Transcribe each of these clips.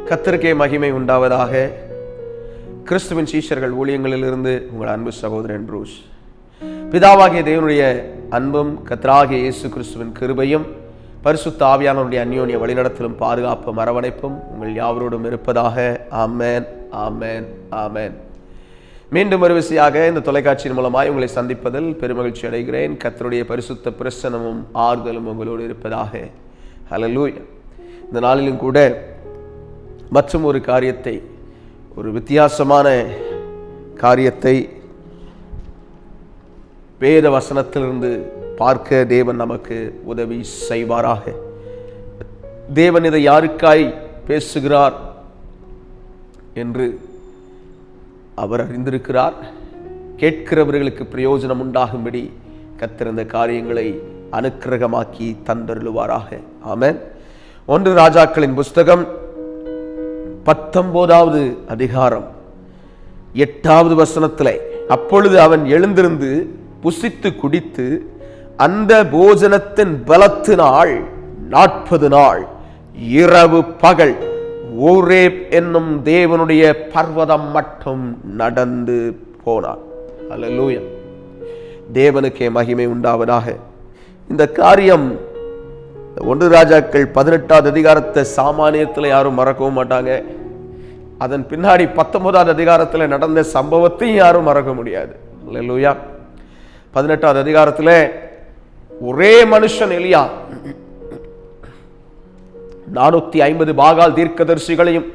கர்த்தருக்கே மகிமை உண்டாவதாக. கிறிஸ்துவின் சீஷர்கள் ஊழியங்களிலிருந்து உங்கள் அன்பு சகோதரன் ப்ரூஸ். பிதாவாகிய தேவனுடைய அன்பும் கர்த்தராகிய இயேசு கிறிஸ்துவின் கிருபையும் பரிசுத்த ஆவியானவருடைய அந்யோன்ய வழிநடத்தலும் பாதுகாப்பும் அரவணைப்பும் உங்கள் யாவரோடும் இருப்பதாக. ஆமென், ஆமென், ஆமென். மீண்டும் ஒரு விசையாக இந்த தொலைக்காட்சியின் மூலமாய் உங்களை சந்திப்பதில் பெருமகிழ்ச்சி அடைகிறேன். கர்த்தருடைய பரிசுத்த பிரசன்னமும் ஆறுதலும் உங்களோடு இருப்பதாக. ஹல்லேலூயா. இந்த நாளிலும் கூட மற்றும் ஒரு காரியத்தை, ஒரு வித்தியாசமான காரியத்தை வேத வசனத்திலிருந்து பார்க்க தேவன் நமக்கு உதவி செய்வாராக. தேவன் இதை யாருக்காய் பேசுகிறார் என்று அவர் அறிந்திருக்கிறார். கேட்கிறவர்களுக்கு பிரயோஜனம் உண்டாகும்படி கர்த்தர் இந்த காரியங்களை அனுக்கிரகமாக்கி தந்தருளுவாராக. ஆமென். 1 ராஜாக்களின் புஸ்தகம் 19வது அதிகாரம் 8வது வசனத்திலே, அப்பொழுது அவன் எழுந்திருந்து புசித்து குடித்து அந்த போஜனத்தின் பலத்தினால் 40 நாள் இரவு பகல் ஓரேப் என்னும் தேவனுடைய பர்வதம் மட்டும் நடந்து போனார். அல்லேலூயா. தேவனுக்கே மகிமை உண்டாவதாக. இந்த காரியம் 1 ராஜாக்கள் 18வது அதிகாரத்தை சாமானியத்தில் யாரும் மறக்கவும் மாட்டாங்க. அதன் பின்னாடி 19வது அதிகாரத்தில் நடந்த சம்பவத்தையும் யாரும் மறக்க முடியாது. அல்லேலூயா. 18வது அதிகாரத்தில் ஒரே மனுஷன் எலியா 450 பாகால் தீர்க்கதரிசிகளையும்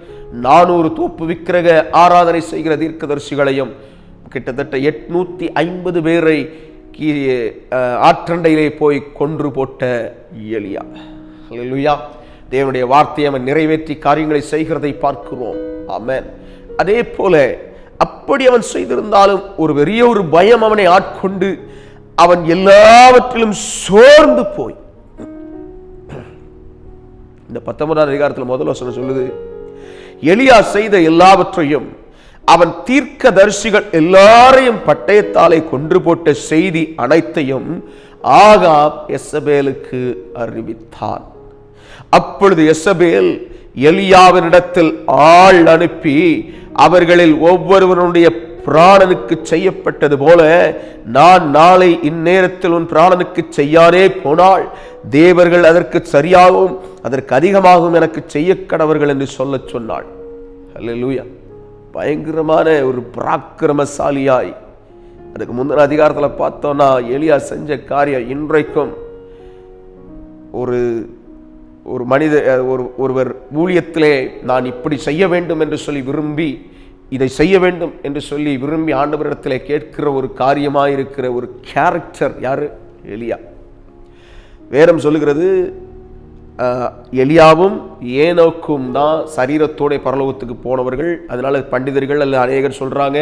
400 தோப்பு விக்கிரக ஆராதனை செய்கிற தீர்க்கதரிசிகளையும் கிட்டத்தட்ட 850 பேரை ஆற்றண்டையிலே போய் கொன்று போட்ட எலியா. அல்லேலூயா. தேவனுடைய வார்த்தையை அவன் நிறைவேற்றி காரியங்களை செய்கிறதை பார்க்கிறோம். ஆமென். அதே போல அப்படி அவன் செய்திருந்தாலும் ஒரு பெரிய ஒரு பயம் அவனை ஆட்கொண்டு அவன் எல்லாவற்றிலும் சோர்ந்து போய், இந்த 19வது அதிகாரத்தில் முதல் வசனம் சொல்லுது, எலியா செய்த எல்லாவற்றையும் அவன் தீர்க்கதரிசிகள் எல்லாரையும் பட்டயத்தாலே கொன்று போட்ட செய்தி அனைத்தையும் ஆகாப் எசபேலுக்கு அறிவித்தான். அப்பொழுது எசபேல் எலியாவினிடத்தில் ஆள் அனுப்பி, அவர்களில் ஒவ்வொருவனுடைய பிராணனுக்கு செய்யப்பட்டது போல நான் நாளை இந்நேரத்தில் உன் பிராணனுக்கு செய்யானே போனால் தேவர்கள் அதற்கு சரியாகவும் அதற்கு அதிகமாகவும் எனக்கு செய்ய கடவர்கள் என்று சொல்ல சொன்னாள். அல்லேலூயா. பயங்கரமான ஒரு பராக்கிரமசாலியாய், அதுக்கு முந்தின அதிகாரத்தில் பார்த்தோம்னா எலியா செஞ்ச காரியம் இன்றைக்கும் ஒரு மனித ஒருவர் ஊழியத்திலே நான் இப்படி செய்ய வேண்டும் என்று சொல்லி விரும்பி, இதை செய்ய வேண்டும் என்று சொல்லி விரும்பி ஆண்டவரிடத்திலே கேட்கிற ஒரு காரியமாயிருக்கிற ஒரு கேரக்டர் யாரு? எலியா. வேதம் சொல்லுகிறது, எலியாவும் ஏனோக்கும் தான் சரீரத்தோட பரலோகத்துக்கு போனவர்கள். அதனால பண்டிதர்கள் அல்ல அநேகர் சொல்றாங்க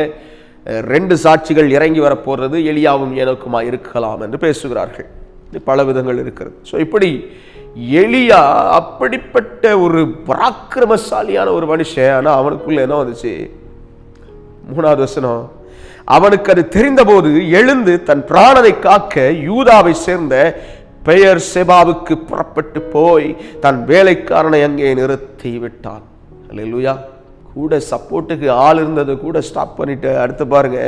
2 சாட்சிகள் இறங்கி வரப்போறது எலியாவும் ஏனோக்குமா இருக்கலாம் என்று பேசுகிறார்கள். பல விதங்கள் இருக்கிறது. ஸோ இப்படி எலியா அப்படிப்பட்ட ஒரு பராக்கிரமசாலியான ஒரு மனுஷன். ஆனா அவனுக்குள்ள என்ன வந்துச்சு? 3வது வசனம், அவனுக்கு அது தெரிந்த போது எழுந்து தன் பிராணனை காக்க யூதாவை சேர்ந்த பெயர் செபாவுக்கு புறப்பட்டு போய் தன் வேலைக்காரனை அங்கே நிறுத்தி விட்டான். அல்லேலூயா. கூட சப்போர்ட்டுக்கு ஆள் இருந்தது கூட ஸ்டாப் பண்ணிட்டு, அடுத்து பாருங்க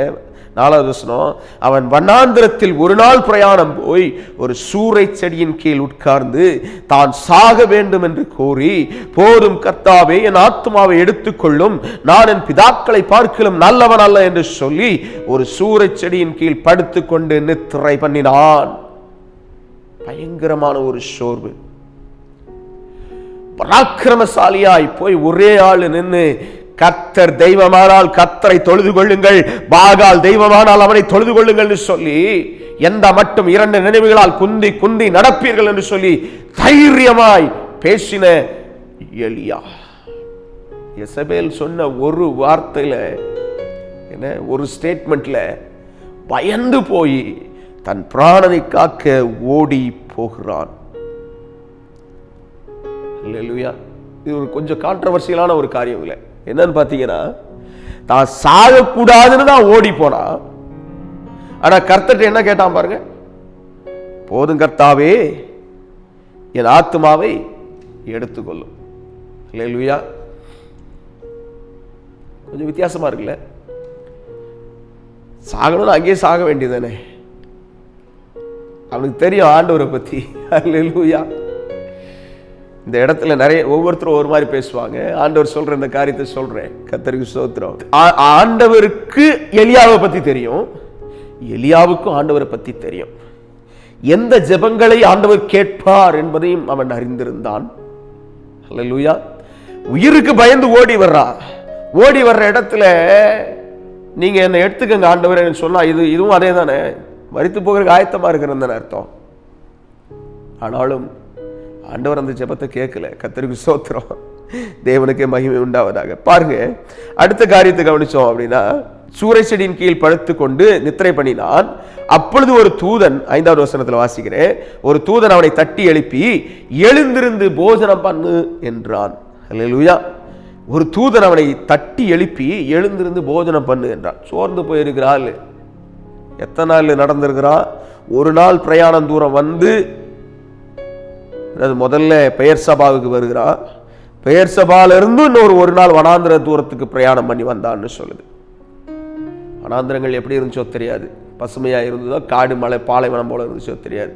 4வது வசனம், அவன் வண்ணாந்திரத்தில் ஒரு நாள் பிரயாணம் போய் ஒரு சூரை செடியின் கீழ் உட்கார்ந்து தான் சாக வேண்டும் என்று கோரி, போதும் கர்த்தாவே, என் ஆத்துமாவை எடுத்துக்கொள்ளும், நான் என் பிதாக்களை பார்க்கலும் நல்லவன் அல்ல என்று சொல்லி ஒரு சூரை செடியின் கீழ் படுத்துக் கொண்டு நித்திரை பண்ணினான். பயங்கரமான ஒரு சோர்வு. பராக்கிரமசாலியாய் போய் ஒரே ஆள் நின்று, கர்த்தர் தெய்வமானால் கர்த்தரை தொழுது கொள்ளுங்கள், பாகால் தெய்வமானால் அவனை தொழுது கொள்ளுங்கள் என்று சொல்லி, எந்த மட்டும் 2 நினைவுகளால் குந்தி குந்தி நடப்பீர்கள் என்று சொல்லி தைரியமாய் பேசின எலியா. எசபேல் சொன்ன ஒரு வார்த்தையில, என்ன ஒரு ஸ்டேட்மெண்ட்ல பயந்து போய் தன் பிராணனை காக்க ஓடி போகிறான். அல்லேலூயா. இது ஒரு கொஞ்சம் கான்ட்ரவர்சியலான ஒரு காரியம் இல்லை. என்னன்னு பாத்தீங்கன்னா, தான் சாகக்கூடாதுன்னு தான் ஓடி போனா. ஆனா கர்த்தர் என்ன கேட்டான் பாருங்க, போதும் கர்த்தாவே, என் ஆத்துமாவை எடுத்துக்கொள்ளும். அல்லேலூயா. கொஞ்சம் வித்தியாசமா இருக்குல்ல? சாகணும்னு அங்கேயே சாக வேண்டியதானே. அவனுக்கு தெரியும் ஆண்டவரை பத்தி. அல்லேலூயா. இந்த இடத்துல நிறைய ஒவ்வொருத்தரும் ஒரு மாதிரி பேசுவாங்க. ஆண்டவர் சொல்ற இந்த காரியத்தை சொல்றேன். கர்த்தருக்கு ஸ்தோத்திரம். ஆண்டவருக்கு எலியாவை பத்தி தெரியும், எலியாவுக்கும் ஆண்டவரை பத்தி தெரியும். எந்த ஜெபங்களை ஆண்டவர் கேட்பார் என்பதையும் அவன் அறிந்திருந்தான். அல்லேலூயா. உயிருக்கு பயந்து ஓடி வர்ற இடத்துல நீங்க என்ன எடுத்துக்கங்க ஆண்டவர் சொன்னா இதுவும் அதே தானே, மரித்து போகிறதுக்கு ஆயத்தமா இருக்கிறது அர்த்தம். ஆனாலும் ஆண்டவர் அந்த ஜெபத்தை கேட்கல. கர்த்தருக்கு ஸ்தோத்திரம். தேவனுக்கே மகிமை உண்டாவதாக. பாருங்க, அடுத்த காரியத்தை கவனிச்சோம் அப்படின்னா, சூரை செடியின் கீழ் படுத்து கொண்டு நித்திரை பண்ணினான். அப்பொழுது ஒரு தூதன், 5வது வசனத்தில் வாசிக்கிறேன், ஒரு தூதன் அவனை தட்டி எழுப்பி எழுந்திருந்து போஜனம் பண்ணு என்றான். அல்லேலூயா. ஒரு தூதன் அவனை தட்டி எழுப்பி எழுந்திருந்து போஜனம் பண்ணு என்றான். சோர்ந்து போயிருக்கிறாள். எத்தனை நாள் நடந்திருக்கிறான்? ஒரு நாள் பிரயாணம் தூரம் வந்து முதல்ல பெயர் சபாவுக்கு வருகிறான். பெயர் சபால இருந்து இன்னொரு ஒரு நாள் வனாந்திர தூரத்துக்கு பிரயாணம் பண்ணி வந்தான்னு சொல்லுது. வனாந்திரங்கள் எப்படி இருந்துச்சோ தெரியாது, பசுமையா இருந்ததோ, காடு மலை பாலைவனம் போல இருந்துச்சோ தெரியாது.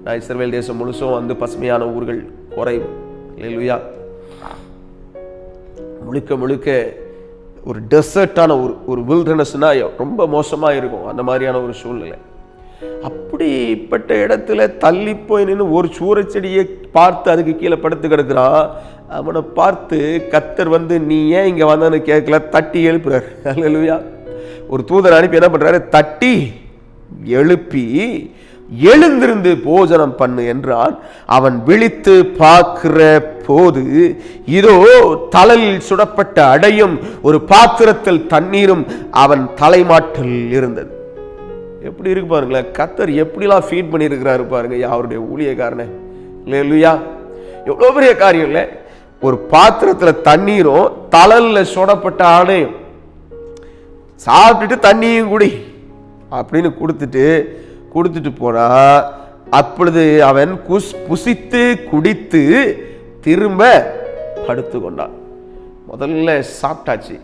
நான் இஸ்ரவேல் தேசம் முழுசும் வந்து பசுமையான ஊர்கள் குறைவு. அல்லேலூயா. முழுக்க முழுக்க ஒரு டெசர்ட்டான ஒரு வில்டர்னஸ்னா ரொம்ப மோசமா இருக்கும். அந்த மாதிரியான ஒரு சூழ்நிலை. அப்படிப்பட்ட இடத்துல தள்ளி போய் நின்று ஒரு சூறைச்செடியை பார்த்து அதுக்கு கீழே படுத்து கிடக்குறான். அவனை பார்த்து கர்த்தர் வந்து நீ ஏன் இங்க வந்தன்னு கேட்கல, தட்டி எழுப்புறாரு. அல்லேலூயா. ஒரு தூதர் அனுப்பி என்ன பண்றாரு, தட்டி எழுப்பி எழுந்திருந்து போஜனம் பண்ணு என்றான். அவன் விழித்து பார்க்கிற போது இதோ தலையில் சுடப்பட்ட அடையும் ஒரு பாத்திரத்தில் தண்ணீரும் அவன் தலைமாட்டில் இருந்தது. எப்படி இருக்கு பாருங்களேன். கர்த்தர் எப்படிலாம் ஃபீட் பண்ணி இருக்கிறாரு பாருங்க அவருடைய ஊழியக்காரனை. அல்லேலூயா. எவ்வளவு பெரிய காரியம் இல்லை. ஒரு பாத்திரத்துல தண்ணீரும் தலையில சுடப்பட்ட அடையும், சாப்பிட்டுட்டு தண்ணியும் குடி அப்படின்னு கொடுத்துட்டு போனா, அப்பொழுது அவன் புசித்து குடித்து திரும்ப படுத்து கொண்டான். முதல்ல சாப்பிட்டாச்சு,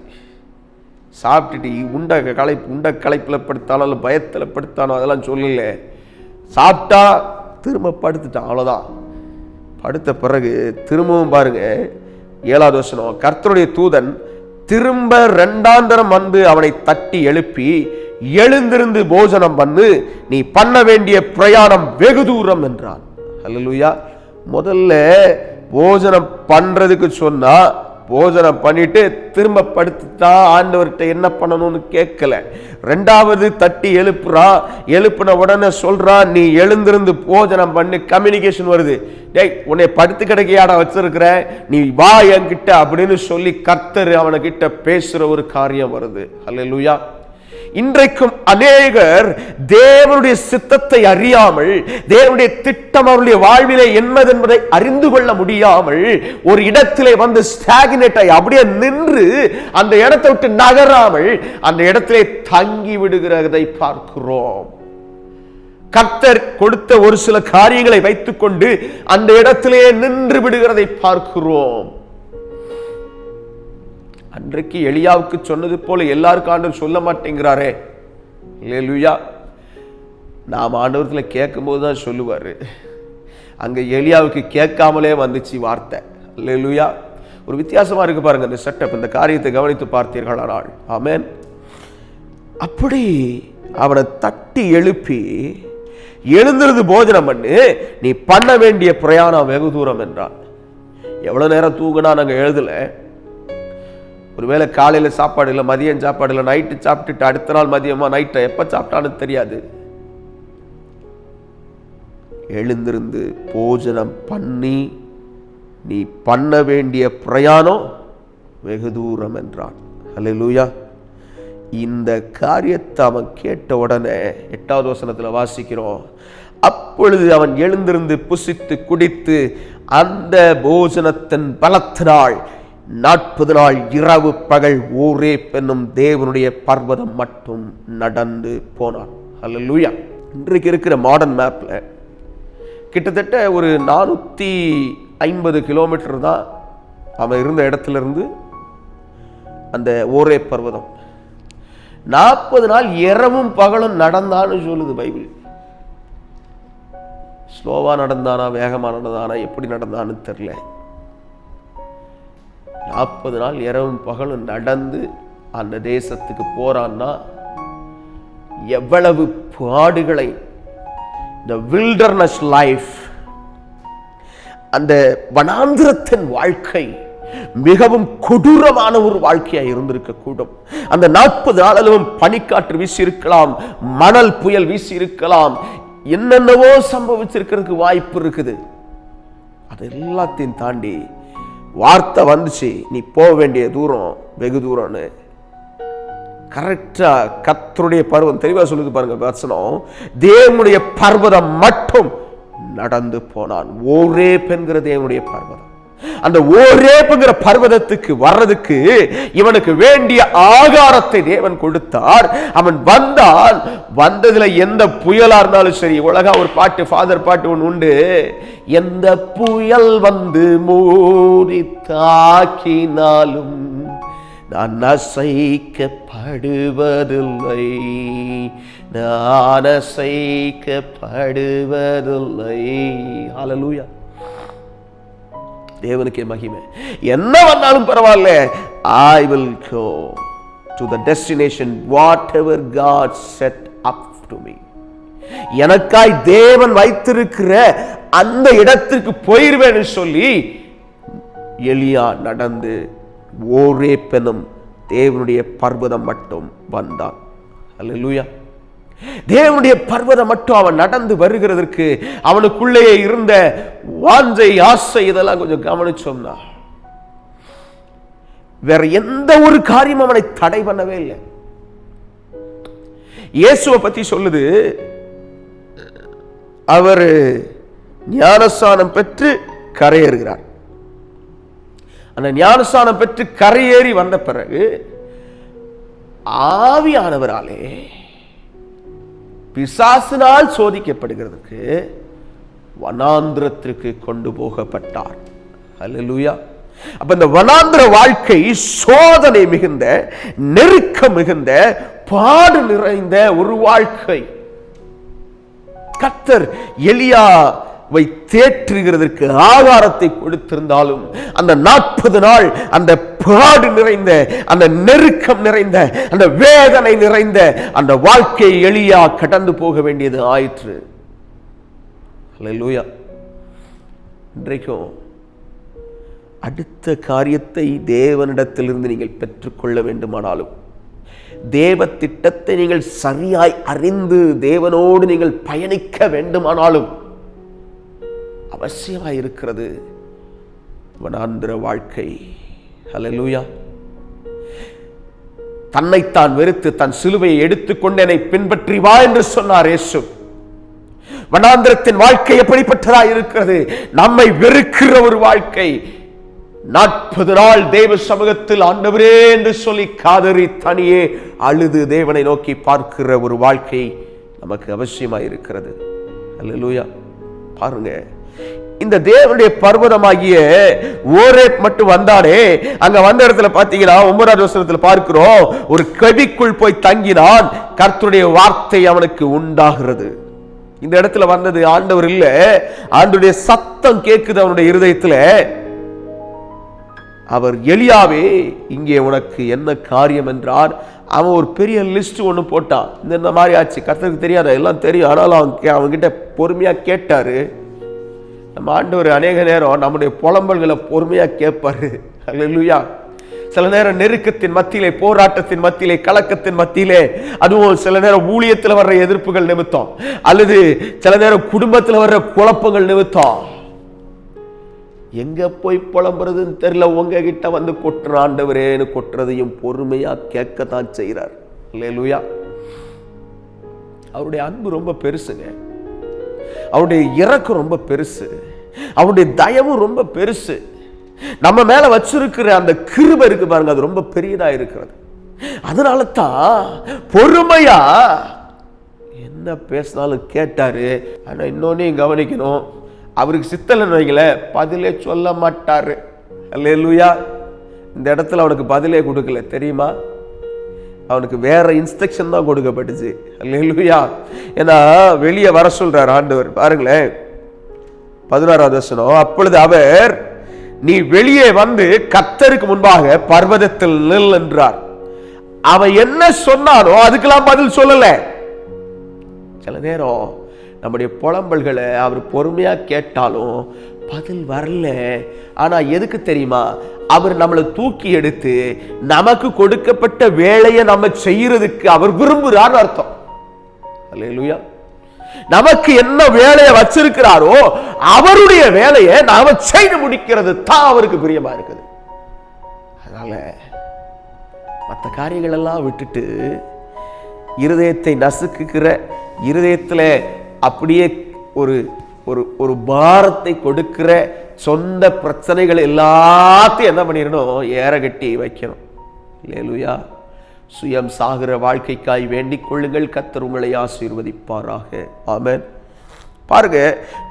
சாப்பிட்டுட்டு உண்ட களைப்பில் படுத்தானோ இல்லை பயத்தில் படுத்தானோ அதெல்லாம் சொல்லல. சாப்பிட்டா திரும்ப படுத்துட்டான், அவ்வளோதான். படுத்த பிறகு திரும்பவும் பாருங்க 7வது வசனம், கர்த்தருடைய தூதன் திரும்ப 2ஆம் தரம் வந்து அவனை தட்டி எழுப்பி எழுந்திருந்து போஜனம் பண்ணு, நீ பண்ண வேண்டிய பிரயாணம் வெகு தூரம் என்றான். அல்லேலூயா. முதல்ல போஜனம் பண்றதுக்கு சொன்னா, போஜனம் பண்ணிட்டு திரும்ப படுத்துட்டா ஆண்டவர்கிட்ட என்ன பண்ணணும்னு கேட்கல. 2வது தட்டி எழுப்புன உடனே சொல்றான், நீ எழுந்திருந்து போஜனம் பண்ணு. கம்யூனிகேஷன் வருது. டேய், உன்னை படுத்து கிடக்கையாட வச்சிருக்கிற, நீ வா என்கிட்ட அப்படின்னு சொல்லி கர்த்தர் அவனை கிட்ட பேசுற ஒரு காரியம் வருது. அல்லேலூயா. இன்றைக்கும் அநேகர் தேவனுடைய சித்தத்தை அறியாமல், தேவனுடைய திட்டம் அவருடைய வாழ்விலே என்னது என்பதை அறிந்து கொள்ள முடியாமல் ஒரு இடத்திலே வந்து ஸ்டாக்னேட் ஆகி அப்படியே நின்று அந்த இடத்தை விட்டு நகராமல் அந்த இடத்திலே தங்கி விடுகிறதை பார்க்கிறோம். கர்த்தர் கொடுத்த ஒரு சில காரியங்களை வைத்துக் கொண்டு அந்த இடத்திலே நின்று விடுகிறதை பார்க்கிறோம். அன்றைக்கு எலியாவுக்கு சொன்னது போல எல்லாருக்கும் ஆண்டவர் சொல்ல மாட்டேங்கிறாரே. அல்லேலூயா. நாம் ஆண்டவரத்துல கேட்கும் போதுதான் சொல்லுவாரு. அங்க எலியாவுக்கு கேட்காமலே வந்துச்சு வார்த்தை. அல்லேலூயா. ஒரு வித்தியாசமா இருக்கு பாருங்க இந்த செட்டப். இந்த காரியத்தை கவனித்து பார்த்தீர்களானால். ஆமென். அப்படி அவனை தட்டி எழுப்பி எழுந்திருந்து போஜனம் பண்ணு, நீ பண்ண வேண்டிய பிரயாணம் வெகு தூரம் என்றான். எவ்வளவு நேரம் தூங்கினா நாங்க எழுதல. ஒருவேளை காலையில சாப்பாடு இல்லை, மதியம் சாப்பாடு இல்லை, நைட்டு சாப்பிட்டுட்டு அடுத்த நாள் மதியமா நைட்டை எப்ப சாப்பிட்டான்னு தெரியாது. எழுந்திருந்து போஜனம் பண்ணி நீ பண்ண வேண்டிய பிரயாணம் வெகு தூரம் என்றான். அல்லேலூயா. இந்த காரியத்தை அவன் கேட்ட உடனே 8வது வசனத்தில் வாசிக்கிறோம், அப்பொழுது அவன் எழுந்திருந்து புசித்து குடித்து அந்த போஜனத்தின் பலத்தினால் 40 நாள் இரவு பகல் ஒரே பெண்ணும் தேவனுடைய பர்வதம் மட்டும் நடந்து போனான். அல்லேலூயா. இன்றைக்கு இருக்கிற மாடர்ன் மேப்ல கிட்டத்தட்ட ஒரு 450 கிலோமீட்டர் தான் அவன் இருந்த இடத்துல இருந்து அந்த ஓரே பர்வதம். 40 நாள் இரவும் பகலும் நடந்தான்னு சொல்லுது பைபிள். ஸ்லோவா நடந்தானா வேகமா நடந்தானா எப்படி நடந்தான்னு தெரியல. 40 நாள் இரவும் பகலும் நடந்து அந்த தேசத்துக்கு போறான்னா எவ்வளவு பாடுகளை, the wilderness life, அந்த வனாந்திரத்தின் வாழ்க்கை மிகவும் கொடூரமான ஒரு வாழ்க்கையா இருந்திருக்க கூடும். அந்த 40 நாளும் பனிக்காற்று வீசி இருக்கலாம், மணல் புயல் வீசி இருக்கலாம், என்னென்னவோ சம்பவிச்சிருக்கிறதுக்கு வாய்ப்பு இருக்குது. அது எல்லாத்தையும் தாண்டி வார்த்தை வந்துச்சு, நீ போக வேண்டிய தூரம் வெகு தூரம்னு. கரெக்டா கர்த்தருடைய பர்வதம் தெளிவா சொல்லுது பாருங்க வசனம். தேவனுடைய பர்வதம் மட்டும் நடந்து போனான். ஓரேப் என்கிற தேவனுடைய பர்வதம். அந்த ஓரேப் என்கிற பர்வதத்துக்கு வர்றதுக்கு இவனுக்கு வேண்டிய ஆகாரத்தை தேவன் கொடுத்தார். அவன் வந்தான். வந்ததுல எந்த புயலா இருந்தாலும் சரி, உலகா ஒரு பாட்டு, ஃபாதர் பாட்டு ஒன்று உண்டு, எந்த புயல் வந்து மூடி தாக்கினாலும் நான் அசைக்கப்படுவதில்லை, நான் அசைக்கப்படுவதில்லை. ஹல்லேலூயா. தேவனுக்கே மகிமை. என்ன வந்தாலும் பரவாயில்ல, I will go to the destination whatever God set up to me. எனக்காய் தேவன் வைத்திருக்கிற அந்த இடத்துக்கு போயிருவேன்னு சொல்லி எலியா நடந்து ஓரேப் எனும் தேவனுடைய பர்வதம் மட்டும் வந்தான். அல்லேலூயா. தேவனுடைய பர்வதம் மட்டும் அவன் நடந்து வருகிறதற்கு அவனுக்குள்ளே இருந்த வாஞ்சை, ஆசை, இதெல்லாம் கொஞ்சம் கவனிச்சோம்னா வேற எந்த ஒரு காரியம் அவனை தடை பண்ணவே இல்லை. இயேசுவை பத்தி சொல்லுது, அவர் ஞானஸ்நானம் பெற்று கரையேறுகிறார். அந்த ஞானஸ்நானம் பெற்று கரையேறி வந்த பிறகு ஆவியானவராலே பிசாசினால் சோதிக்கப்படுகிறதுக்கு வனாந்திரத்திற்கு கொண்டு போகப்பட்டார். ஹல்லேலூயா. அப்ப இந்த வனாந்திர வாழ்க்கை சோதனை மிகுந்த, நெருக்கம் மிகுந்த, பாடு நிறைந்த ஒரு வாழ்க்கை. கர்த்தர் எலியாவை தேற்றுகிறதற்கு ஆகாரத்தை கொடுத்திருந்தாலும் அந்த 40 நாள் அந்த பாடு நிறைந்த, அந்த நெருக்கம் நிறைந்த, அந்த வேதனை நிறைந்த அந்த வாழ்க்கையை எலியா கடந்து போக வேண்டியது ஆயிற்று. ஹல்லேலூயா. இன்றைக்கும் அடுத்த காரியத்தை தேவனிடத்திலிருந்து நீங்கள் பெற்றுக்கொள்ள வேண்டுமானாலும், தேவ திட்டத்தை நீங்கள் சரியாய் அறிந்து தேவனோடு நீங்கள் பயணிக்க வேண்டுமானாலும் அவசியமாய் இருக்கிறது வனாந்திர வாழ்க்கை. ஹல்லேலூயா. தன்னைத்தான் வெறுத்து தன் சிலுவையை எடுத்துக்கொண்டு என்னை பின்பற்றி வா என்று சொன்னார் இயேசு. வனாந்திரத்தின் வாழ்க்கை எப்படிப்பட்டதாய் இருக்கிறது? நம்மை வெறுக்கிற ஒரு வாழ்க்கை. 40 நாள் தேவ சமூகத்தில் ஆண்டவரே என்று சொல்லி காதறி தனியே அழுது தேவனை நோக்கி பார்க்கிற ஒரு வாழ்க்கை நமக்கு அவசியமாய் இருக்கிறது. அல்லேலூயா. பாருங்க, இந்த தேவனுடைய பர்வதமாகிய ஓரேப் மட்டும் வந்தானே, அங்க வந்த இடத்துல பாத்தீங்கன்னா 9வது வசனத்தில் பார்க்கிறோம், ஒரு கவிக்குள் போய் தங்கினான், கர்த்தருடைய வார்த்தை அவனுக்கு உண்டாகிறது. இந்த இடத்துல வந்தது ஆண்டவர் இல்ல, ஆண்டவருடைய சத்தம் கேட்குது அவனுடைய இருதயத்துல. அவர் எலியாவே இங்கே உனக்கு என்ன காரியம் என்றார். அவன் ஒரு பெரிய லிஸ்ட் ஒன்று போட்டான். இந்த மாதிரி ஆச்சு, கர்த்தருக்கு தெரியாத, எல்லாம் தெரியும், ஆனாலும் அவன்கிட்ட பொறுமையா கேட்டாரு. நம்ம ஆண்டவர் அநேக நேரம் நம்முடைய புலம்பல்களை பொறுமையா கேட்பாரு. அல்லேலூயா. சில நேரம் நெருக்கத்தின் மத்தியிலே, போராட்டத்தின் மத்தியிலே, கலக்கத்தின் மத்தியிலே, அதுவும் சில நேரம் ஊழியத்தில் வர்ற எதிர்ப்புகள் நிமித்தம், அல்லது சில நேரம் குடும்பத்தில் வர்ற குழப்பங்கள் நிமித்தம் எங்க போய் புலம்புறதுன்னு தெரியல, உங்ககிட்ட வந்து கொட்டுற ஆண்டவரேன்னு கொட்டுறதையும் பொறுமையா கேட்கத்தான் செய்கிறார். அல்லேலூயா. அவருடைய அன்பு ரொம்ப பெருசுங்க, அவருடைய இரக்கம் ரொம்ப பெருசு, அவருடைய தயவு ரொம்ப பெருசு. நம்ம மேல வச்சிருக்கிற அந்த கிருபை இருக்கு பாருங்க, அது ரொம்ப பெரியதா இருக்கிறது. அதனால தான் பொறுமையா என்ன பேசினாலும் கேட்டாரு. ஆனா இன்னொன்னையும் கவனிக்கணும், அவருக்கு சித்தலன்னு வைங்கள பதிலே சொல்ல மாட்டாரு. அல்லேலூயா. இந்த இடத்துல அவனுக்கு பதிலே கொடுக்கல தெரியுமா? அவனுக்கு வேற இன்ஸ்ட்ரக்ஷன் தான் கொடுக்கப்பட்டுச்சு. அல்லேலூயா. ஏன்னா வெளியே வர சொல்றார் ஆண்டவர். பாருங்களேன் 16வது வசனம். அப்பொழுது அவர், நீ வெளியே வந்து கர்த்தருக்கு முன்பாக பர்வதத்தில் நில் என்றார். அவன் என்ன சொன்னானோ அதுக்கெல்லாம் பதில் சொல்லல. சில நேரம் நம்முடைய புலம்பல்களை அவர் பொறுமையா கேட்டாலும் பதில் வரல. ஆனா எதுக்கு தெரியுமா? அவர் நம்மளை தூக்கி எடுத்து நமக்கு கொடுக்கப்பட்ட வேலையை நம்ம செய்யறதுக்கு அவர் விரும்புகிறார் அர்த்தம். அல்லேலூயா. நமக்கு என்ன வேலையை வச்சிருக்கிறாரோ அவருடைய வேலையை நாம செய்து முடிக்கிறது தான் அவருக்கு பிரியமா இருக்குது. அதனால மற்ற காரியங்கள் எல்லாம் விட்டுட்டு இருதயத்தை நசுக்குகிற, இருதயத்துல அப்படியே ஒரு ஒரு ஒரு பாரத்தை கொடுக்கிற சொந்த பிரச்சனைகள் எல்லாத்தையும் என்ன பண்ணிடணும்? ஏற கட்டி வைக்கணும். அல்லேலூயா. சுயம் சாகிற வாழ்க்கைக்காய் வேண்டிக் கொள்ளுங்கள். கர்த்தர் உங்களை ஆசீர்வதிப்பாராக. ஆமென். பாருங்க,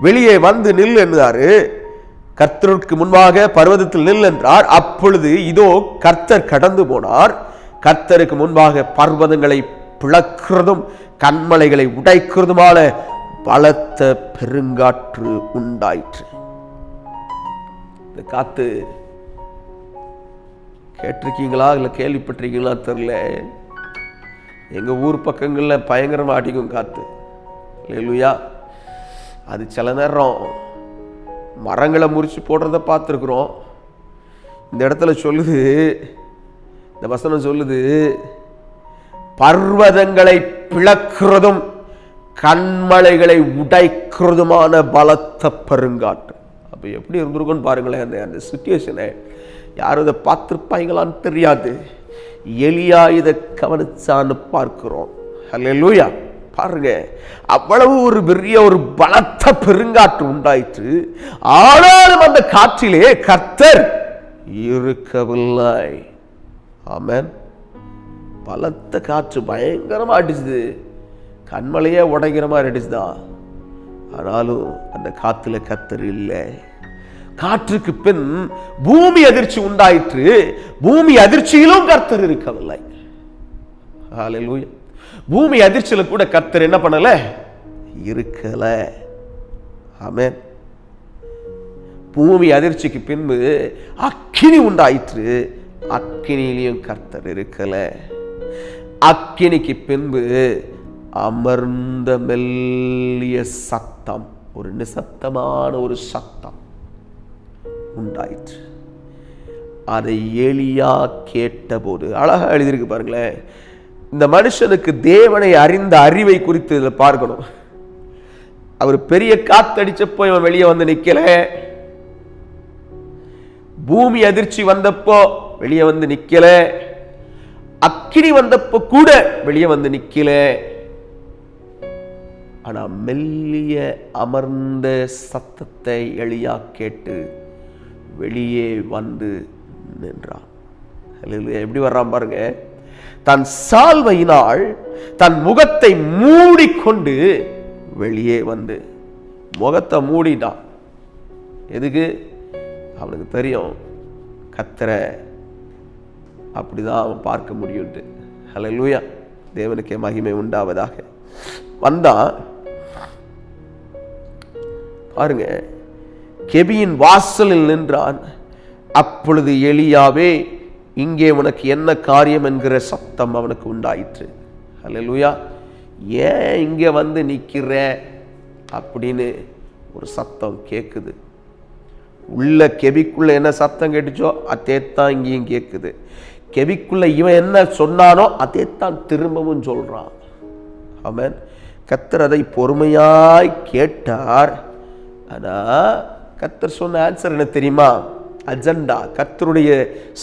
வெளியே வந்து நில் என்றாரு. கர்த்தருக்கு முன்பாக பர்வதத்தில் நில் என்றார். அப்பொழுது இதோ கர்த்தர் கடந்து போனார். கர்த்தருக்கு முன்பாக பர்வதங்களை பிளக்கிறதும் கண்மலைகளை உடைக்கிறதுமான பலத்த பெருங்காற்று உண்டாயிற்று. இந்த காத்து கேட்டிருக்கீங்களா இல்லை கேள்விப்பட்டிருக்கீங்களா தெரியல. எங்க ஊர் பக்கங்கள்ல பயங்கரமா அடிக்கும் காத்து. அல்லேலூயா. அது சில நேரம் மரங்களை முறிச்சு போடுறத பார்த்துருக்குறோம். இந்த இடத்துல சொல்லுது, இந்த வசனம் சொல்லுது, பர்வதங்களை பிளக்கிறதும் கண்மலைகளை உடைக்கிறதுமான பலத்த பெருங்காற்று. அப்ப எப்படி இருந்திருக்கும்னு பாருங்களேன். அந்த சிச்சுவேஷனை யாரும் இதை பார்த்திருப்பாங்களான்னு தெரியாது. எலியா இதை கவனிச்சான்னு பார்க்கிறோம். அல்லேலூயா. பாருங்க, அவ்வளவு ஒரு பெரிய ஒரு பலத்த பெருங்காற்று உண்டாயிற்று. ஆனாலும் அந்த காற்றிலே கர்த்தர் இருக்கவில்லை. ஆமென். பலத்த காற்று பயங்கரமா அடிச்சுது. கண்மலையே உடைக்கிற மாதிரி அடிச்சுதான். ஆனாலும் அந்த காத்துல கர்த்தர் இல்லை. காற்றுக்கு பின் பூமி அதிர்ச்சி உண்டாயிற்று. பூமி அதிர்ச்சியிலும் கர்த்தர் இருக்கவில்லை. ஹல்லேலூயா. பூமி அதிர்ச்சியில கூட கர்த்தர் என்ன பண்ணல? இருக்கல. ஆமென். பூமி அதிர்ச்சிக்கு பின்பு அக்கினி உண்டாயிற்று. அக்கினியிலையும் கர்த்தர் இருக்கல. அக்கினிக்கு பின்பு அமர்ந்த மெல்லிய சத்தம், ஒரு நிசப்தமான ஒரு சத்தம் உண்டாயிற்று. அதை எலியா கேட்டபோது, அழகா எழுதியிருக்கு பாருங்களேன். இந்த மனுஷனுக்கு தேவனை அறிந்த அறிவை குறித்து இதில் பார்க்கணும். அவர் பெரிய காத்தடிச்சப்போ இவன் வெளியே வந்து நிக்கல. பூமி அதிர்ச்சி வந்தப்போ வெளியே வந்து நிக்கல. அக்கினி வந்தப்போ கூட வெளியே வந்து நிக்கல. ஆனா மெல்லிய அமர்ந்த சத்தத்தை எலியா கேட்டு வெளியே வந்து நின்றான். எப்படி வர்றான் பாருங்க. தன் சால்வையினால் தன் முகத்தை மூடிக்கொண்டு வெளியே வந்து முகத்தை மூடிட்டான். எதுக்கு? அவனுக்கு தெரியும் கர்த்தரை அப்படிதான் அவன் பார்க்க முடியும். ஹல்லேலூயா. தேவனுக்கே மகிமை உண்டாவதாக. வந்தா பாருங்க, கெபியின் வாசலில் நின்றான். அப்பொழுது எலியாவே, இங்கே உனக்கு என்ன காரியம் என்கிற சத்தம் அவனுக்கு உண்டாயிற்று. ஹல்லேலூயா. ஏன் இங்க வந்து நிக்கிற அப்படின்னு ஒரு சத்தம் கேட்குது. உள்ள கெபிக்குள்ள என்ன சத்தம் கேட்டுச்சோ அதேத்தான் இங்கேயும் கேட்குது. கெபிக்குள்ள இவன் என்ன சொன்னானோ அதேத்தான் திரும்பவும் சொல்றான். ஆமென். கர்த்தர் அதை பொறுமையாய் கேட்டார். ஆனா கர்த்தர் சொன்ன ஆன்சர் என்ன தெரியுமா? அஜெண்டா, கர்த்தருடைய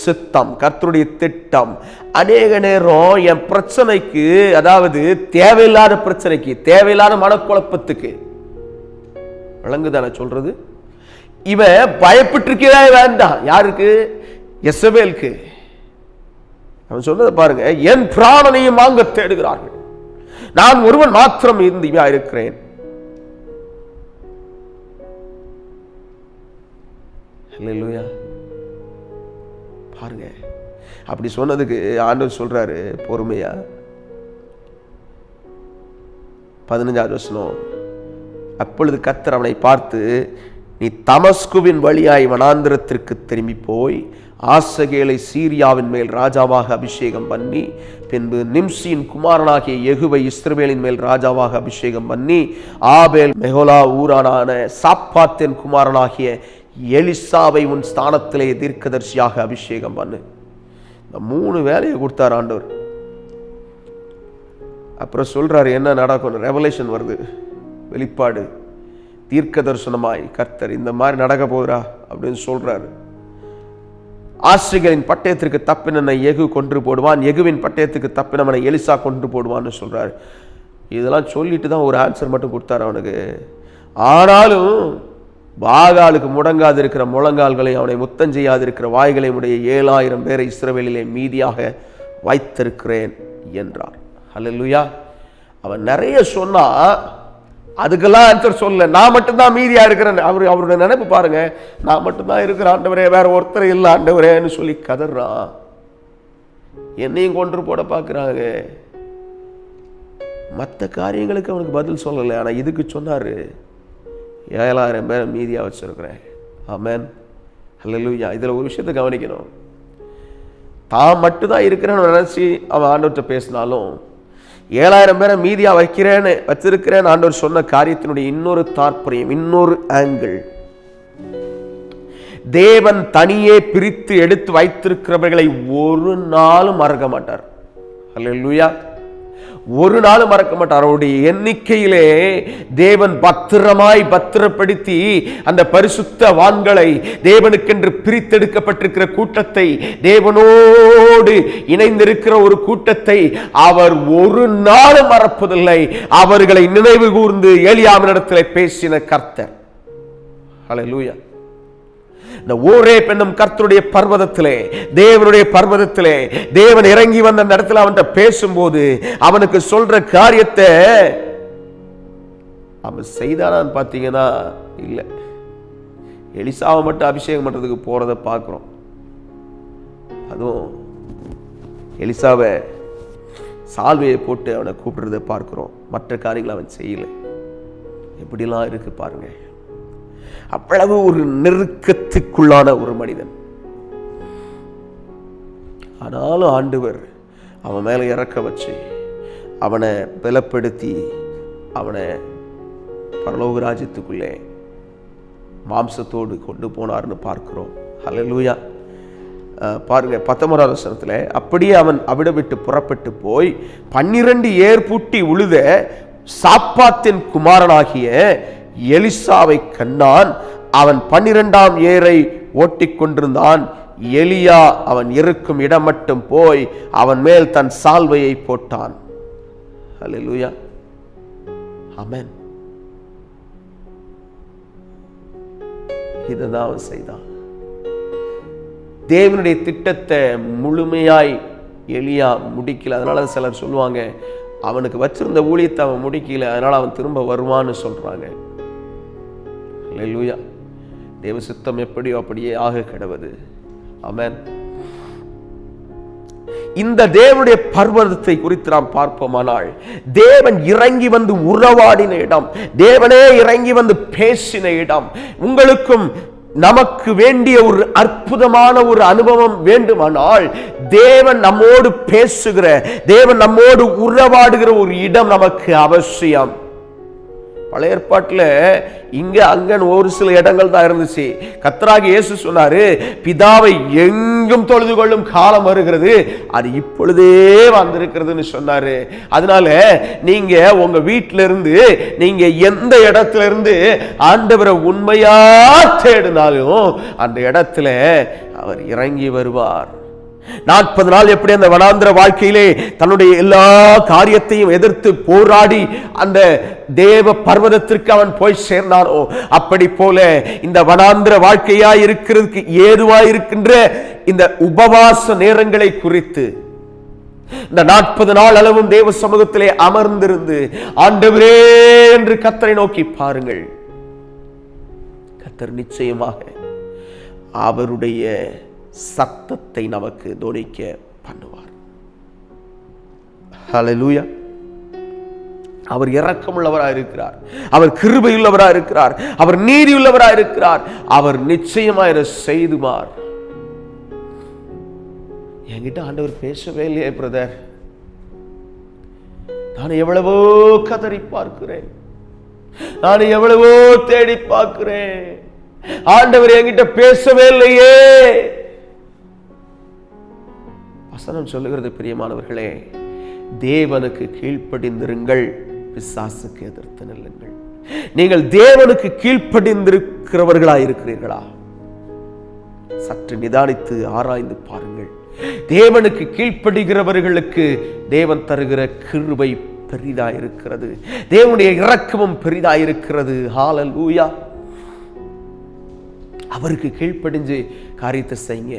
சித்தம், கர்த்தருடைய திட்டம். அநேக நேரம் என் பிரச்சனைக்கு, அதாவது தேவையில்லாத பிரச்சனைக்கு, தேவையில்லாத மனக்குழப்பத்துக்கு, விளங்குதான சொல்றது, இவன் பயப்பட்டிருக்கவே வேண்டாம். யாருக்கு? எசபேலுக்கு. அவன் சொன்னதை பாருங்க, என் பிராணனையும் வாங்க தேடுகிறார்கள், நான் ஒருவன் மாத்திரம் இந்தியா இருக்கிறேன். பாருங்க, பாருங்க. அப்படி சொன்னதுக்கு ஆண்டவர் சொல்றாரு பொறுமையா, 15வது வசனம், அப்பொழுது கர்த்தர் அவனை பார்த்து, நீ தமஸ்குவின் வழியாய் வனாந்திரத்திற்கு திரும்பி போய் ஆசகேலை சீரியாவின் மேல் ராஜாவாக அபிஷேகம் பண்ணி, பின்பு நிம்சியின் குமாரனாகிய யெகூவை இஸ்ரவேலின் மேல் ராஜாவாக அபிஷேகம் பண்ணி, ஆபேல் மெகோலா ஊரானான சாப்பாத்தின் குமாரனாகிய எலிசாவை உன் ஸ்தானத்திலே தீர்க்கதரிசியாக அபிஷேகம் பண்ணு. இந்த 3 வேலையை கொடுத்தார் ஆண்டவர். அப்புறம் சொல்றாரு என்ன நடக்கும். ரெவலேஷன் வருது, வெளிப்பாடு, தீர்க்க தரிசனமாய் கர்த்தர் இந்த மாதிரி நடக்க போகிறா அப்படின்னு சொல்றாரு. ஆசிரியரின் பட்டயத்திற்கு தப்பினனை யெகூ கொன்று போடுவான், யெகூவின் பட்டயத்துக்கு தப்பினவனை எலிசா கொன்று போடுவான்னு சொல்றாரு. இதெல்லாம் சொல்லிட்டு தான் ஒரு ஆன்சர் மட்டும் கொடுத்தாரு அவனுக்கு. ஆனாலும் பாகாலுக்கு முடங்காது இருக்கிற முழங்கால்களை, அவனை முத்தம் செய்யாது இருக்கிற வாய்களை உடைய 7000 பேரை இஸ்ரவேலிலே மீதியாக வைத்திருக்கிறேன் என்றார். ஹல்லேலூயா. அவன் நிறைய சொன்னா, அதுக்கெல்லாம் ஆன்சர் சொல்ல. நான் மட்டும்தான் மீதியா இருக்கிறேன். அவருடைய நினைப்பு பாருங்க, நான் மட்டும்தான் இருக்கிறேன் ஆண்டவரே, வேற ஒருத்தர் இல்லை ஆண்டவரேன்னு சொல்லி கதறான். என்னையும் கொன்று போட பார்க்கிறாங்க. மற்ற காரியங்களுக்கு அவனுக்கு பதில் சொல்லலை, ஆனா இதுக்கு சொன்னாரு, 7000 பேரை மீதியா வச்சிருக்கிறேன். ஆமென், ஹல்லேலூயா. இதுல ஒரு விஷயத்தை கவனிக்கணும். தான் மட்டும்தான் இருக்கிறேன்னு நினைச்சு அவன் ஆண்டவர்கிட்ட பேசினாலும், 7000 பேரை மீதியா வச்சிருக்கிறேன் ஆண்டவர் சொன்ன காரியத்தினுடைய இன்னொரு தாற்பயம், இன்னொரு ஆங்கிள். தேவன் தனியே பிரித்து எடுத்து வைத்திருக்கிறவர்களை ஒரு நாளும் மறக்க மாட்டார். ஹல்லேலூயா. ஒரு நாளும் மறக்க மாட்டார். அவருடைய எண்ணிக்கையிலே தேவன் பத்திரப்படுத்தி அந்த பரிசுத்தவான்களை, தேவனுக்கென்று பிரித்தெடுக்கப்பட்டிருக்கிற கூட்டத்தை, தேவனோடு இணைந்திருக்கிற ஒரு கூட்டத்தை அவர் ஒரு நாளும் மறப்பதில்லை. அவர்களை நினைவு கூர்ந்து எலியாவினிடத்தில் பேசின கர்த்தர். ஹல்லேலூயா. இந்த ஓரேப் என்னும் கர்த்தருடைய பர்வதத்திலே, தேவனுடைய பர்வதத்திலே தேவன் இறங்கி வந்த அந்த இடத்துல அவன்கிட்ட பேசும்போது அவனுக்கு சொல்ற காரியத்தை அவன் செய்தானான்னு பார்த்தீங்கன்னா இல்லை. எலிசாவை மட்டும் அபிஷேகம் பண்றதுக்கு போறதை பார்க்கிறோம். அதுவும் எலிசாவை சால்வையை போட்டு அவனை கூப்பிடுறதை பார்க்கிறோம். மற்ற காரியங்களை அவன் செய்யல. எப்படிலாம் இருக்கு பாருங்க. அவ்வளவு ஒரு நெருக்கத்துக்குள்ளான ஒரு மனிதன். ஆனாலும் ஆண்டவர் அவன் மேல இறக்க வச்சு அவனை பலப்படுத்தி அவனை பரலோக ராஜ்யத்துக்குள்ளே மாம்சத்தோடு கொண்டு போனார்னு பார்க்கிறோம். ஹல்லேலூயா. பாருங்க 19வது வசனத்துல, அப்படியே அவன் அவிட விட்டு புறப்பட்டு போய் 12 ஏர் பூட்டி உழுத சாப்பாத்தின் குமாரனாகிய எலிசாவை கண்டான். அவன் 12ஆம் ஏரை ஓட்டிக் கொண்டிருந்தான். எலியா அவன் இருக்கும் இடம் மட்டும் போய் அவன் மேல் தன் சால்வையை போட்டான். ஹல்லேலூயா. ஆமென். இதுதான் அவன் செய்தான். தேவனுடைய திட்டத்தை முழுமையாய் எலியா முடிக்கல. அதனால சிலர் சொல்லுவாங்க, அவனுக்கு வச்சிருந்த ஊழியத்தை அவன் முடிக்கல, அதனால அவன் திரும்ப வருவான்னு சொல்றாங்க. ஹல்லேலூயா. தேவ சித்தம் எப்படியோ அப்படியே ஆக கிடவது. ஆமென். இந்த தேவனுடைய பர்வதத்தை குறித்து நாம் பார்ப்போமானால், தேவன் இறங்கி வந்து உறவாடின இடம், தேவனே இறங்கி வந்து பேசின இடம். உங்களுக்கும் நமக்கு வேண்டிய ஒரு அற்புதமான ஒரு அனுபவம் வேண்டுமானால், தேவன் நம்மோடு பேசுகிற, தேவன் நம்மோடு உறவாடுகிற ஒரு இடம் நமக்கு அவசியம். பழைய ஏற்பாட்டில் இங்க அங்கன்னு ஒரு சில இடங்கள் தான் இருந்துச்சு. கர்த்தராகிய இயேசு சொன்னாரு, பிதாவை எங்கும் தொழுது கொள்ளும் காலம் வருகிறது, அது இப்பொழுதே வந்திருக்கிறதுன்னு சொன்னாரு. அதனால நீங்க உங்க வீட்டில இருந்து, நீங்க எந்த இடத்துல இருந்து ஆண்டவரை உண்மையா தேடினாலும் அந்த இடத்துல அவர் இறங்கி வருவார். 40 நாள் எப்படி அந்த வனாந்திர வாழ்க்கையிலே தன்னுடைய எல்லா காரியத்தையும் எதிர்த்து போராடி அந்த தேவ பர்வதத்திற்கு அவன் போய் சேர்ந்தானோ, அப்படி போல இந்த வனாந்திர வாழ்க்கையா இருக்கிறதுக்கு ஏதுவா இருக்கின்ற இந்த உபவாச நேரங்களை குறித்து இந்த 40 நாள் அளவும் தேவ சமூகத்திலே அமர்ந்திருந்து ஆண்டவரே என்று கர்த்தரை நோக்கி பாருங்கள். கர்த்தர் நிச்சயமாக அவருடைய சத்தத்தை நமக்கு தொனிக்க பண்ணுவார். ஹல்லேலூயா. அவர் இரக்கமுள்ளவராக இருக்கிறார், அவர் கிருபையுள்ளவராக இருக்கிறார், அவர் நீதியுள்ளவராக இருக்கிறார். அவர் நிச்சயமாக இதை செய்துமார். என்கிட்ட ஆண்டவர் பேசவே இல்லையே பிரதர், நான் எவ்வளவோ கதறி பார்க்கிறேன், நான் எவ்வளவோ தேடி பார்க்கிறேன், ஆண்டவர் என்கிட்ட பேசவே இல்லையே. வசனம் சொல்லுகிறது பிரியமானவர்களே, தேவனுக்கு கீழ்ப்படிந்திருங்கள், பிசாசுக்கு எதிர்த்து நில்லுங்கள். நீங்கள் தேவனுக்கு கீழ்ப்படிந்திருக்கிறவர்களாய் இருக்கிறீர்களா? சற்று நிதானித்து ஆராய்ந்து பாருங்கள். தேவனுக்கு கீழ்ப்படுகிறவர்களுக்கு தேவன் தருகிற கிருபை பெரிதாயிருக்கிறது, தேவனுடைய இரக்கமும் பெரிதாயிருக்கிறது. ஹல்லேலூயா. அவருக்கு கீழ்ப்படிஞ்சு காரியத்தை செய்யுங்க.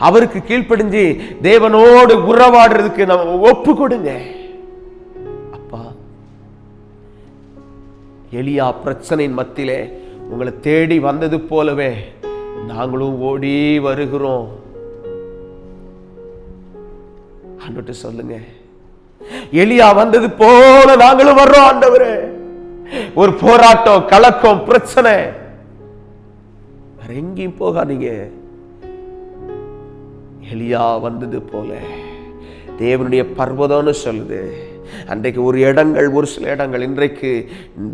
அவருக்கு கீழ்ப்படிஞ்சு தேவனோடு உறவாடுறதுக்கு நம்ம ஒப்பு கொடுங்க. அப்பா, எலியா பிரச்சனையின் மத்தியிலே உங்களை தேடி வந்தது போலவே நாங்களும் ஓடி வருகிறோம். ஆண்டவர்கிட்ட சொல்லுங்க, எலியா வந்தது போல நாங்களும் வர்றோம் ஆண்டவரே. ஒரு போராட்டம், கலக்கம், பிரச்சனை, வேற எங்கேயும் போகாதீங்க. எலியா வந்தது போல தேவனுடைய பர்வதம்னு சொல்லுது. அன்றைக்கு ஒரு சில இடங்கள் இன்றைக்கு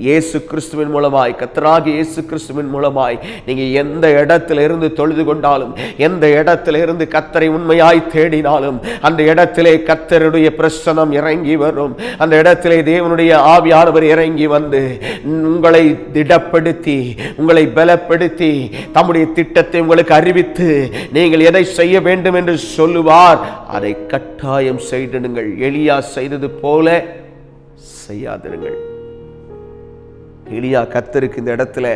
இயேசு கிறிஸ்துவின் மூலமாய், கர்த்தராகிய இயேசு கிறிஸ்துவின் மூலமாய் நீங்க எந்த இடத்துல இருந்து தொழுது கொண்டாலும், எந்த இடத்துல இருந்து கர்த்தரை உண்மையாய் தேடினாலும் அந்த இடத்திலே கர்த்தருடைய பிரசன்னம் இறங்கி வரும். அந்த இடத்திலே தேவனுடைய ஆவியானவர் இறங்கி வந்து உங்களை திடப்படுத்தி, உங்களை பலப்படுத்தி, தம்முடைய திட்டத்தை உங்களுக்கு அறிவித்து நீங்கள் எதை செய்ய வேண்டும் என்று சொல்லுவார். அதை கட்டாயம் செய்திடுங்கள். எலியா செய்தது போல செய்யாதிருங்கள். எலியா கர்த்தருக்கு இந்த இடத்துல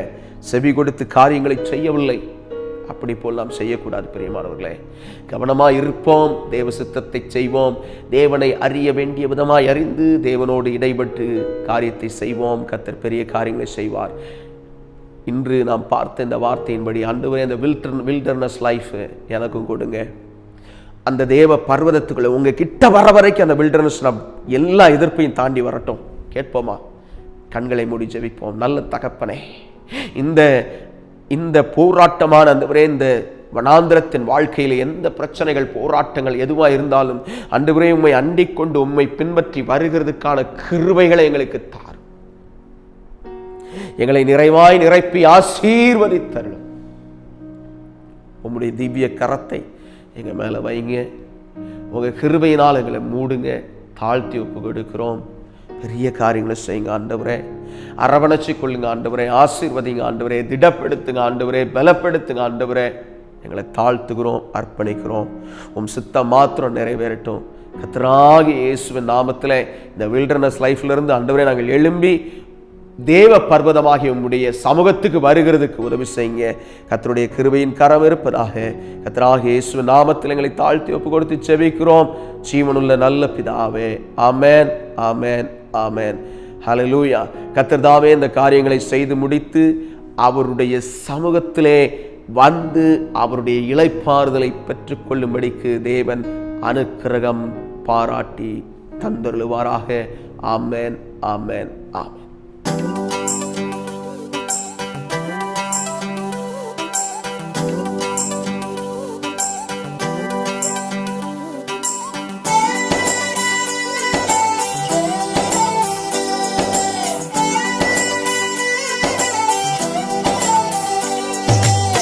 செவி கொடுத்து காரியங்களை செய்யவில்லை. அப்படி போல் நாம் செய்யக்கூடாது பிரியமானவர்களே. கவனமாய் இருப்போம், தேவ சித்தத்தை செய்வோம், தேவனை அறிய வேண்டிய விதமாய் அறிந்து தேவனோடு இடைப்பட்டு காரியத்தை செய்வோம். கர்த்தர் பெரிய காரியங்களை செய்வார். இன்று நாம் பார்த்த இந்த வார்த்தையின்படி ஆண்டவரே, அந்த வில்டர்னஸ் லைஃப் எனக்கும் கொடுங்க. அந்த தேவ பர்வதத்துக்குள்ள உங்க கிட்ட வர வரைக்கும் அந்த வில்டர்னஸ் எல்லா எதிர்ப்பையும் தாண்டி வரட்டும். கேட்போமா? கண்களை மூடி ஜெபிப்போம். நல்ல தகப்பனே, இந்த போராட்டமான இந்த வனாந்திரத்தின் வாழ்க்கையில் எந்த பிரச்சனைகள், போராட்டங்கள் எதுவா இருந்தாலும் ஆண்டவரே, உம்மை அண்டிக் கொண்டு உம்மை பின்பற்றி வருகிறதுக்கான கிருபைகளை எங்களுக்கு தாரும். எங்களை நிறைவாய் நிரப்பி ஆசீர்வதித்தருளும். உம்முடைய திவ்ய கரத்தை எங்க மேல வைங்க. உங்க கிருபையினால் எங்களை மூடுங்க. தாழ்த்தி ஒப்பு கொடுக்கிறோம். பெரிய காரியங்களை செய்யுங்க ஆண்டவரே. அரவணைச்சு கொள்ளுங்க ஆண்டவரே. ஆசீர்வதிங்க ஆண்டவரே. திடப்படுத்துங்க ஆண்டவரே. பலப்படுத்துங்க ஆண்டவரே. எங்களை தாழ்த்துகிறோம், அர்ப்பணிக்கிறோம். உம் சித்தம் மாத்திரம் நிறைவேறட்டும். கர்த்தராகிய இயேசுவின் நாமத்தில் இந்த வில்டர்னஸ் லைஃப்ல இருந்து ஆண்டவரே நாங்கள் எழும்பி தேவ பர்வதமாகிய உம்முடைய சமூகத்துக்கு வருகிறதுக்கு உதவி செய்யுங்க. கர்த்தருடைய கிருபையின் கரம் இருப்பதாக. கர்த்தராகிய இயேசுவின் நாமத்தில் எங்களை தாழ்த்தி ஒப்பு கொடுத்து ஜெபிக்கிறோம் ஜீவனுள்ள நல்ல பிதாவே. ஆமென், ஆமென், ஆமென். ஹல்லேலூயா. கர்த்தர் தாமே இந்த காரியங்களை செய்து முடித்து அவருடைய சமூகத்திலே வந்து அவருடைய இளைப்பாறுதலை பெற்றுக்கொள்ளும்படிக்கு தேவன் அனுக்கிரகம் பாராட்டி தந்தருளுவாராக. ஆமென், ஆமென், ஆமென்.